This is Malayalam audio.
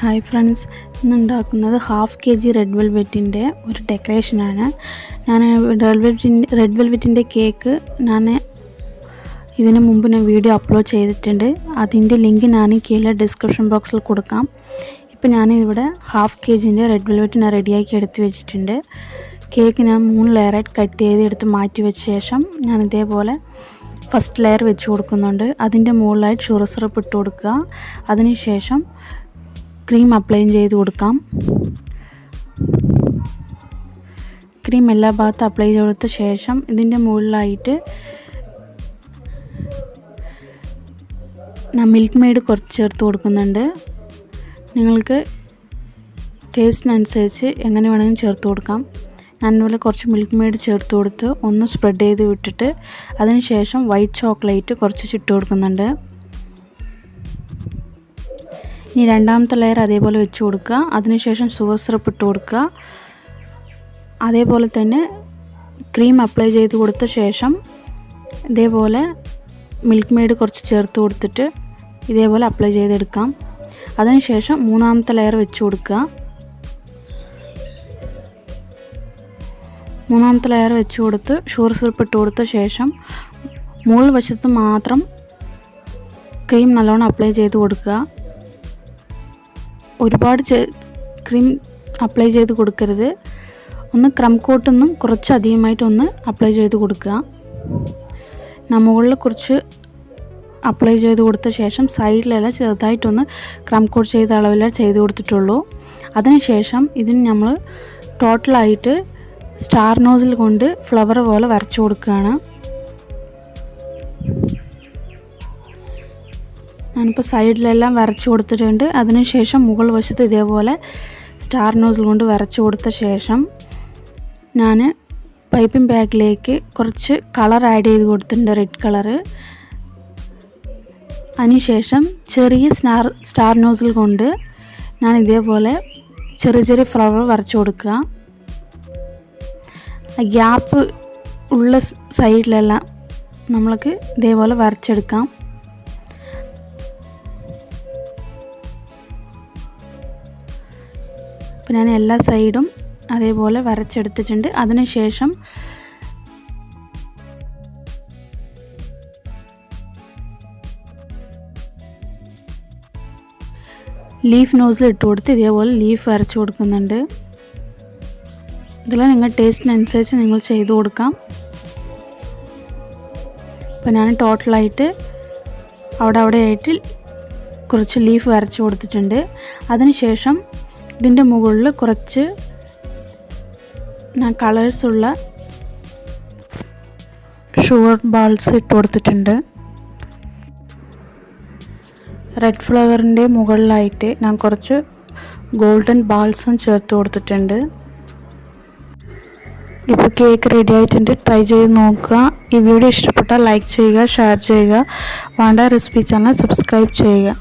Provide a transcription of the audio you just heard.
ഹായ് ഫ്രണ്ട്സ്, ഇന്നുണ്ടാക്കുന്നത് ഹാഫ് kg റെഡ് വെൽവെറ്റിൻ്റെ ഒരു ഡെക്കറേഷനാണ്. ഞാൻ റെഡ് വെൽവെറ്റിൻ്റെ കേക്ക് ഇതിനു മുമ്പ് വീഡിയോ അപ്ലോഡ് ചെയ്തിട്ടുണ്ട്. അതിൻ്റെ ലിങ്ക് ഞാൻ കീഴെ ഡിസ്ക്രിപ്ഷൻ ബോക്സിൽ കൊടുക്കാം. ഇപ്പോൾ ഞാനിവിടെ ഹാഫ് kgൻ്റെ റെഡ് വെൽവെറ്റ് റെഡിയാക്കി എടുത്ത് വെച്ചിട്ടുണ്ട്. കേക്ക് ഞാൻ 3 ലെയറായിട്ട് കട്ട് ചെയ്ത് എടുത്ത് മാറ്റി വെച്ച ശേഷം ഞാൻ ഇതേപോലെ ഫസ്റ്റ് ലെയർ വെച്ച് കൊടുക്കുന്നുണ്ട്. അതിൻ്റെ മുകളിലായിട്ട് ഷുഗർ സിറപ്പ് ഇട്ട് കൊടുക്കുക. അതിനുശേഷം ക്രീം അപ്ലൈ ചെയ്ത് കൊടുക്കാം. ക്രീം എല്ലാ ഭാഗത്തും അപ്ലൈ ചെയ്ത് കൊടുത്ത ശേഷം ഇതിൻ്റെ മുകളിലായിട്ട് ഞാൻ മിൽക്ക് മെയ്ഡ് കുറച്ച് ചേർത്ത് കൊടുക്കുന്നുണ്ട്. നിങ്ങൾക്ക് ടേസ്റ്റിനനുസരിച്ച് എങ്ങനെ വേണമെങ്കിലും ചേർത്ത് കൊടുക്കാം. ഞാനിതുപോലെ കുറച്ച് മിൽക്ക് മെയ്ഡ് ചേർത്ത് കൊടുത്ത് ഒന്ന് സ്പ്രെഡ് ചെയ്ത് വിട്ടിട്ട് അതിനുശേഷം വൈറ്റ് ചോക്ലേറ്റ് കുറച്ച് ഇട്ട് കൊടുക്കുന്നുണ്ട്. ഇനി രണ്ടാമത്തെ ലെയർ അതേപോലെ വെച്ച് കൊടുക്കുക. അതിനുശേഷം ഷുഗർ സിറപ്പ് ഇട്ട് കൊടുക്കുക. അതേപോലെ തന്നെ ക്രീം അപ്ലൈ ചെയ്ത് കൊടുത്ത ശേഷം ഇതേപോലെ മിൽക്ക് മെയ്ഡ് കുറച്ച് ചേർത്ത് കൊടുത്തിട്ട് ഇതേപോലെ അപ്ലൈ ചെയ്തെടുക്കാം. അതിനുശേഷം മൂന്നാമത്തെ ലെയർ വെച്ച് കൊടുക്കുക. മൂന്നാമത്തെ ലെയർ വെച്ച് കൊടുത്ത് ഷുഗർ സിറപ്പ് ഇട്ട് കൊടുത്ത ശേഷം മുകൾ വശത്ത് മാത്രം ക്രീം നല്ലോണം അപ്ലൈ ചെയ്ത് കൊടുക്കുക. ഒരുപാട് ക്രീം അപ്ലൈ ചെയ്ത് കൊടുക്കരുത്. ഒന്ന് ക്രം കോട്ടൊന്നും കുറച്ച് അധികമായിട്ടൊന്ന് അപ്ലൈ ചെയ്ത് കൊടുക്കുക. മുകളിൽ കുറച്ച് അപ്ലൈ ചെയ്ത് കൊടുത്ത ശേഷം സൈഡിലെല്ലാം ചെറുതായിട്ടൊന്ന് ക്രം കോട്ട് ചെയ്ത അളവിലാണ് ചെയ്ത് കൊടുത്തിട്ടുള്ളൂ. അതിനുശേഷം ഇതിന് നമ്മൾ ടോട്ടലായിട്ട് സ്റ്റാർ നോസിൽ കൊണ്ട് ഫ്ലവർ പോലെ വരച്ചു കൊടുക്കുകയാണ്. ഞാനിപ്പോൾ സൈഡിലെല്ലാം വരച്ചു കൊടുത്തിട്ടുണ്ട്. അതിനുശേഷം മുകൾ വശത്ത് ഇതേപോലെ സ്റ്റാർ നോസിൽ കൊണ്ട് വരച്ചു കൊടുത്ത ശേഷം ഞാൻ പൈപ്പിംഗ് ബാഗിലേക്ക് കുറച്ച് കളർ ആഡ് ചെയ്ത് കൊടുത്തിട്ടുണ്ട്, റെഡ് കളറ്. അതിനുശേഷം ചെറിയ സ്റ്റാർ നോസിൽ കൊണ്ട് ഞാൻ ഇതേപോലെ ചെറിയ ചെറിയ ഫ്ലവർ വരച്ചു കൊടുക്കുക. ഗ്യാപ്പ് ഉള്ള സൈഡിലെല്ലാം നമ്മൾക്ക് ഇതേപോലെ വരച്ചെടുക്കാം. അപ്പോൾ ഞാൻ എല്ലാ സൈഡും അതേപോലെ വരച്ചെടുത്തിട്ടുണ്ട്. അതിനുശേഷം ലീഫ് നോസിൽ ഇട്ട് കൊടുത്ത് ഇതേപോലെ ലീഫ് വരച്ച് കൊടുക്കുന്നുണ്ട്. ഇതിൽ നിങ്ങൾ ടേസ്റ്റിനനുസരിച്ച് നിങ്ങൾ ചെയ്ത് കൊടുക്കാം. അപ്പോൾ ഞാൻ ടോട്ടലായിട്ട് അവിടെയായിട്ട് കുറച്ച് ലീഫ് വരച്ച് കൊടുത്തിട്ടുണ്ട്. അതിനുശേഷം ഇതിൻ്റെ മുകളിൽ കുറച്ച് ഞാൻ കളേഴ്സുള്ള ഷുഗർ ബാൾസ് ഇട്ട് കൊടുത്തിട്ടുണ്ട്. റെഡ് ഫ്ലവറിൻ്റെ മുകളിലായിട്ട് ഞാൻ കുറച്ച് ഗോൾഡൻ ബാൾസും ചേർത്ത് കൊടുത്തിട്ടുണ്ട്. ഇപ്പോൾ കേക്ക് റെഡി ആയിട്ടുണ്ട്. ട്രൈ ചെയ്ത് നോക്കുക. ഈ വീഡിയോ ഇഷ്ടപ്പെട്ടാൽ ലൈക്ക് ചെയ്യുക, ഷെയർ ചെയ്യുക. വാണ്ട റെസിപ്പി ചാനൽ സബ്സ്ക്രൈബ് ചെയ്യുക.